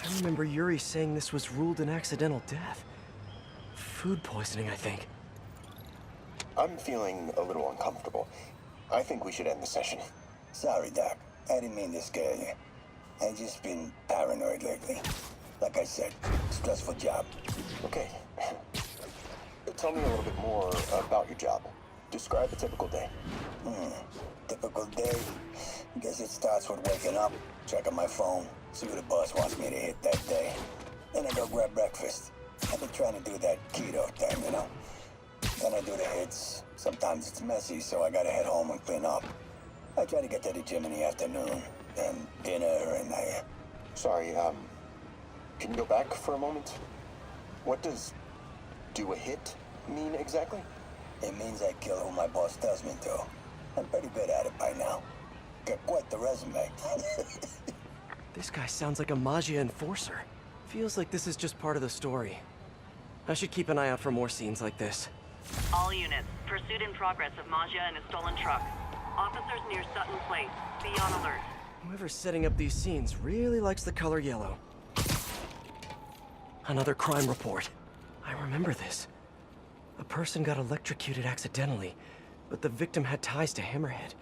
I remember Yuri saying this was ruled an accidental death. Food poisoning, I think. I'm feeling a little uncomfortable. I think we should end the session. Sorry, Doc. I didn't mean to scare you. I've just been paranoid lately. Like I said, stressful job. Okay. Tell me a little bit more about your job. Describe a typical day. Typical day? Guess it starts with waking up, checking my phone, see who the boss wants me to hit that day. Then I go grab breakfast. I've been trying to do that keto thing, you know? Then I do the hits. Sometimes it's messy, so I gotta head home and clean up. I try to get to the gym in the afternoon, then dinner, and I... Sorry, can you go back for a moment? What does do a hit mean exactly? It means I kill who my boss tells me to. I'm pretty good at it by now. Got quite the resume. This guy sounds like a Maggia enforcer. Feels like this is just part of the story. I should keep an eye out for more scenes like this. All units, pursuit in progress of Maggia and a stolen truck. Officers near Sutton Place. Be on alert. Whoever's setting up these scenes really likes the color yellow. Another crime report. I remember this. A person got electrocuted accidentally, but the victim had ties to Hammerhead.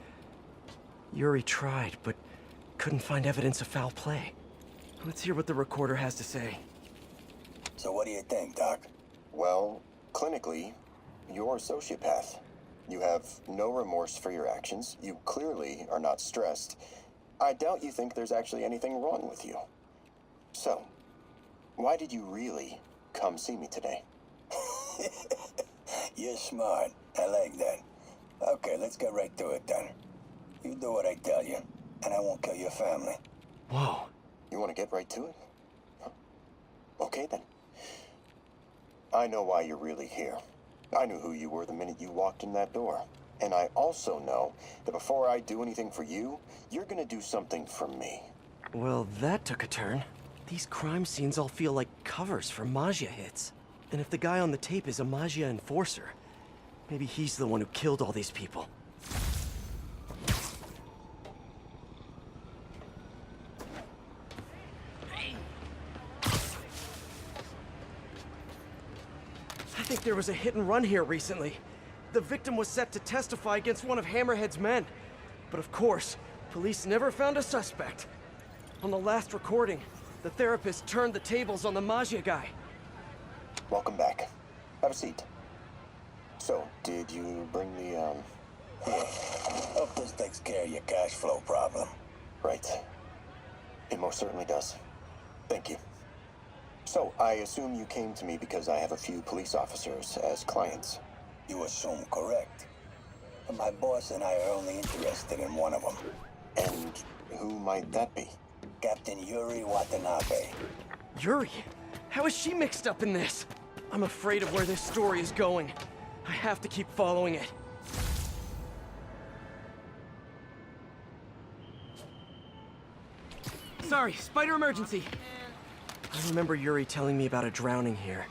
Yuri tried, but couldn't find evidence of foul play. Let's hear what the recorder has to say. So what do you think, Doc? Well, clinically, you're a sociopath. You have no remorse for your actions. You clearly are not stressed. I doubt you think there's actually anything wrong with you. So, why did you really come see me today? You're smart. I like that. Okay, let's get right to it then. You do what I tell you, and I won't kill your family. Whoa. You want to get right to it? Huh. Okay then. I know why you're really here. I knew who you were the minute you walked in that door. And I also know that before I do anything for you, you're gonna do something for me. Well, that took a turn. These crime scenes all feel like covers for Maggia hits. And if the guy on the tape is a Maggia enforcer, maybe he's the one who killed all these people. I think there was a hit and run here recently. The victim was set to testify against one of Hammerhead's men. But of course, police never found a suspect. On the last recording, the therapist turned the tables on the Maggia guy. Welcome back. Have a seat. So, did you bring the, Yeah. Hope this takes care of your cash flow problem. Right. It most certainly does. Thank you. So, I assume you came to me because I have a few police officers as clients. You assume correct. But my boss and I are only interested in one of them. And who might that be? Captain Yuri Watanabe. Yuri? How is she mixed up in this? I'm afraid of where this story is going. I have to keep following it. Sorry, spider emergency! I remember Yuri telling me about a drowning here.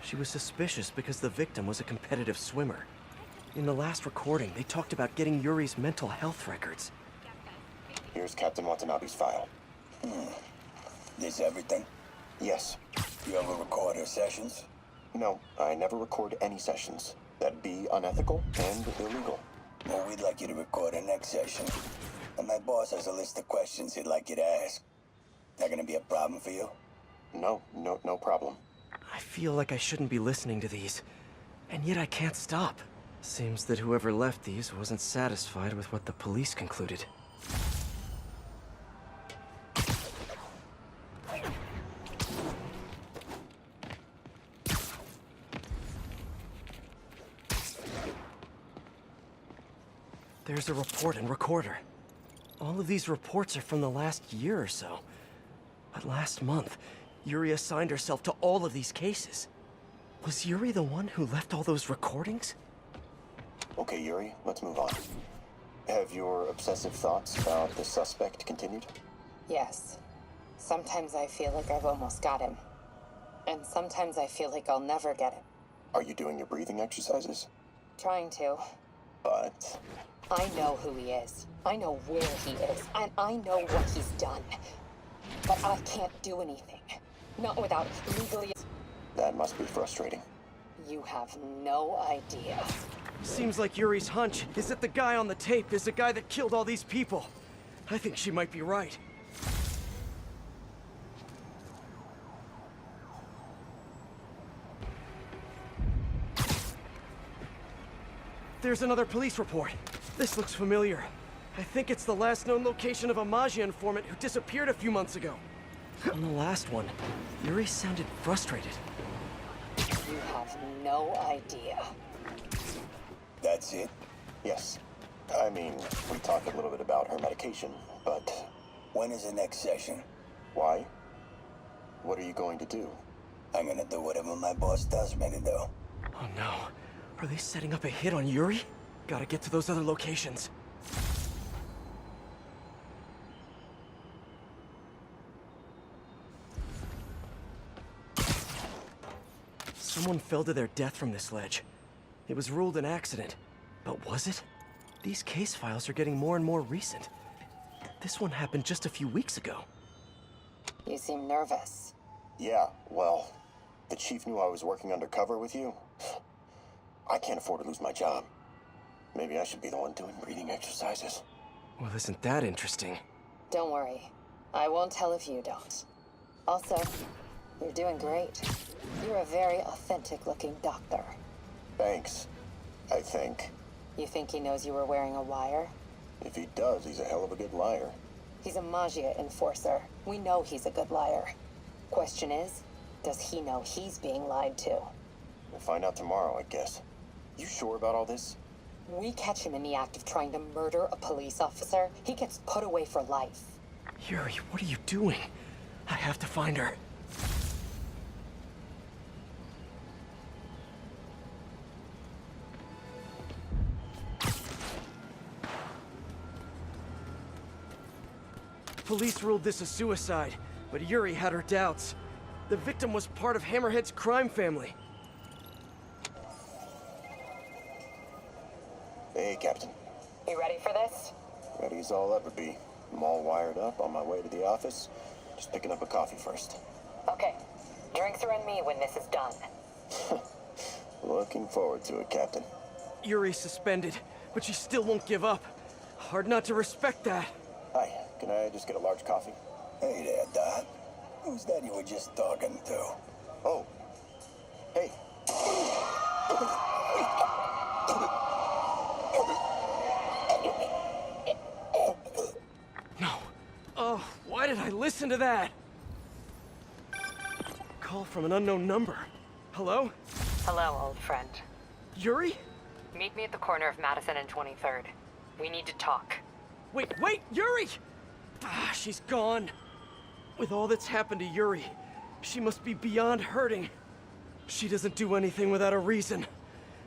She was suspicious because the victim was a competitive swimmer. In the last recording, they talked about getting Yuri's mental health records. Here's Captain Watanabe's file. This everything? Yes. You ever record her sessions? No, I never record any sessions. That'd be unethical and illegal. Well, we'd like you to record her next session. And my boss has a list of questions he'd like you to ask. That gonna be a problem for you? No problem. I feel like I shouldn't be listening to these, and yet I can't stop. Seems that whoever left these wasn't satisfied with what the police concluded. There's a report and recorder. All of these reports are from the last year or so. But last month, Yuri assigned herself to all of these cases. Was Yuri the one who left all those recordings? Okay, Yuri, let's move on. Have your obsessive thoughts about the suspect continued? Yes. Sometimes I feel like I've almost got him. And sometimes I feel like I'll never get him. Are you doing your breathing exercises? Trying to. But... I know who he is. I know where he is. And I know what he's done. but I can't do anything. Not without legally... That must be frustrating. You have no idea. Seems like Yuri's hunch is that the guy on the tape is the guy that killed all these people. I think she might be right. There's another police report. This looks familiar. I think it's the last known location of a Maggia informant who disappeared a few months ago. On the last one, Yuri sounded frustrated. You have no idea. That's it? Yes. I mean, we talked a little bit about her medication, but When is the next session? why? What are you going to do? I'm gonna do whatever my boss tells me to do. Oh no. Are they setting up a hit on Yuri? Gotta get to those other locations. Someone fell to their death from this ledge. It was ruled an accident. But was it? These case files are getting more and more recent. This one happened just a few weeks ago. You seem nervous. Yeah, well, the chief knew I was working undercover with you. I can't afford to lose my job. Maybe I should be the one doing breathing exercises. Well, isn't that interesting? Don't worry. I won't tell if you don't. Also, you're doing great. You're a very authentic-looking doctor. Thanks, I think. You think he knows you were wearing a wire? If he does, he's a hell of a good liar. He's a Maggia enforcer. We know he's a good liar. Question is, does he know he's being lied to? We'll find out tomorrow, I guess. You sure about all this? We catch him in the act of trying to murder a police officer, he gets put away for life. Yuri, what are you doing? I have to find her. Police ruled this a suicide, but Yuri had her doubts. The victim was part of Hammerhead's crime family. Hey, Captain. You ready for this? Ready as I'll ever be. I'm all wired up on my way to the office. Just picking up a coffee first. Okay. Drinks are on me when this is done. Looking forward to it, Captain. Yuri's suspended, but she still won't give up. Hard not to respect that. Hi, can I just get a large coffee? Hey there, Dot. Who's that you were just talking to? Oh. Hey. No. Oh, why did I listen to that? Call from an unknown number. Hello? Hello, old friend. Yuri? Meet me at the corner of Madison and 23rd. We need to talk. Wait, Yuri! Ah, she's gone. With all that's happened to Yuri, she must be beyond hurting. She doesn't do anything without a reason.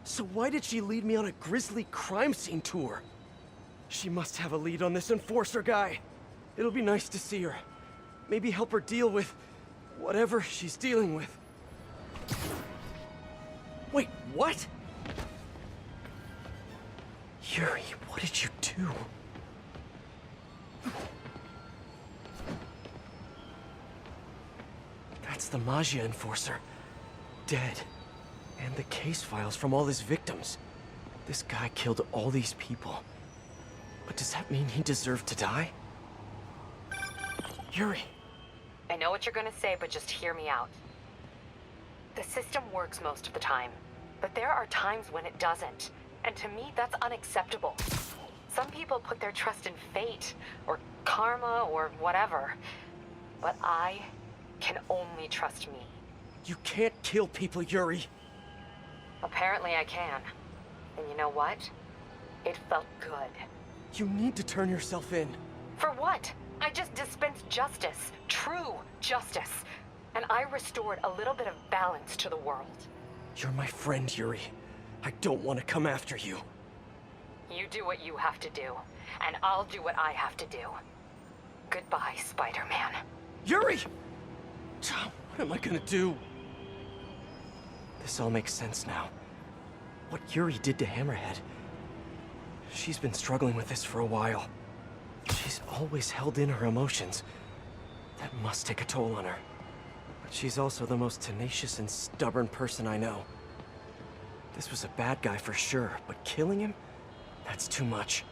So why did she lead me on a grisly crime scene tour? She must have a lead on this enforcer guy. It'll be nice to see her. Maybe help her deal with whatever she's dealing with. Wait, what? Yuri, what did you do? That's the Maggia enforcer. Dead. And the case files from all his victims. This guy killed all these people. But does that mean he deserved to die? Yuri. I know what you're gonna say, but just hear me out. The system works most of the time, but there are times when it doesn't. And to me, that's unacceptable. Some people put their trust in fate, or karma, or whatever. But I can only trust me. You can't kill people, Yuri. Apparently I can. And you know what? It felt good. You need to turn yourself in. For what? I just dispensed justice. True justice. And I restored a little bit of balance to the world. You're my friend, Yuri. I don't want to come after you. You do what you have to do, and I'll do what I have to do. Goodbye, Spider-Man. Yuri! What am I gonna do? This all makes sense now. What Yuri did to Hammerhead. She's been struggling with this for a while. She's always held in her emotions. That must take a toll on her. But she's also the most tenacious and stubborn person I know. This was a bad guy for sure, but killing him? That's too much.